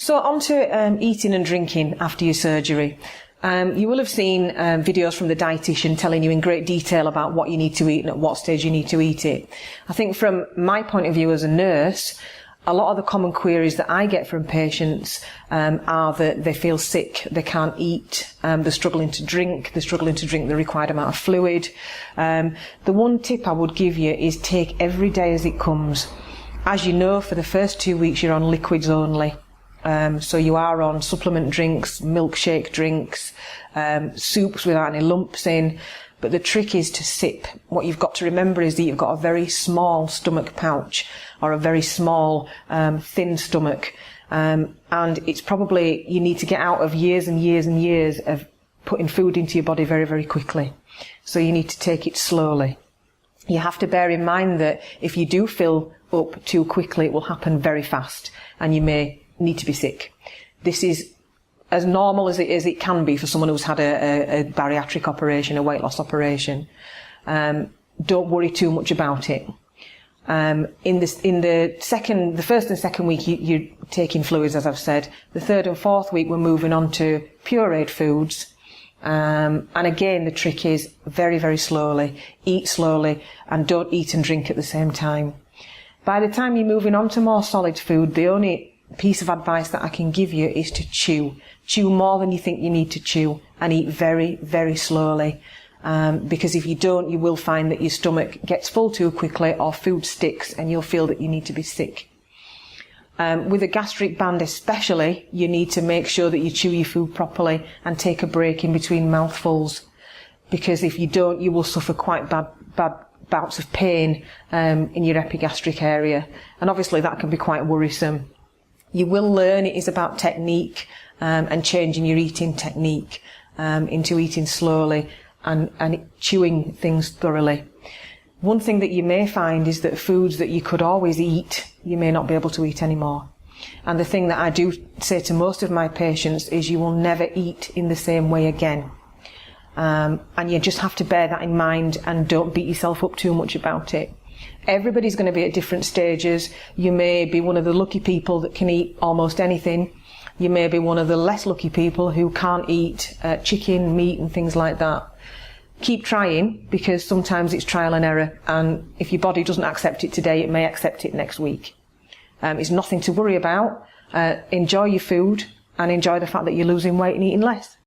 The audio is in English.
So on to eating and drinking after your surgery. You will have seen videos from the dietitian telling you in great detail about what you need to eat and at what stage you need to eat it. I think from my point of view as a nurse, a lot of the common queries that I get from patients are that they feel sick, they can't eat, they're struggling to drink the required amount of fluid. The one tip I would give you is take every day as it comes. As you know, for the first 2 weeks you're on liquids only. So you are on supplement drinks, milkshake drinks, soups without any lumps in. But the trick is to sip. What you've got to remember is that you've got a very small stomach pouch or a very small, thin stomach. And it's probably, you need to get out of years and years and years of putting food into your body very, very quickly. So you need to take it slowly. You have to bear in mind that if you do fill up too quickly, it will happen very fast and you may need to be sick. This is as normal as it can be for someone who's had a bariatric operation, a weight loss operation. Don't worry too much about it. In the first and second week, you're taking fluids, as I've said. The third and fourth week, we're moving on to pureed foods. And again, the trick is very, very slowly. Eat slowly and don't eat and drink at the same time. By the time you're moving on to more solid food, the only piece of advice that I can give you is to chew. Chew more than you think you need to chew and eat very, very slowly. Because if you don't, you will find that your stomach gets full too quickly or food sticks and you'll feel that you need to be sick. With a gastric band especially, you need to make sure that you chew your food properly and take a break in between mouthfuls. Because if you don't, you will suffer quite bad bouts of pain in your epigastric area. And obviously that can be quite worrisome. You will learn it is about technique and changing your eating technique into eating slowly and chewing things thoroughly. One thing that you may find is that foods that you could always eat, you may not be able to eat anymore. And the thing that I do say to most of my patients is you will never eat in the same way again. And you just have to bear that in mind and don't beat yourself up too much about it. Everybody's going to be at different stages. You may be one of the lucky people that can eat almost anything. You may be one of the less lucky people who can't eat chicken, meat and things like that. Keep trying, because sometimes it's trial and error, and if your body doesn't accept it today, it may accept it next week. It's nothing to worry about. Enjoy your food and enjoy the fact that you're losing weight and eating less.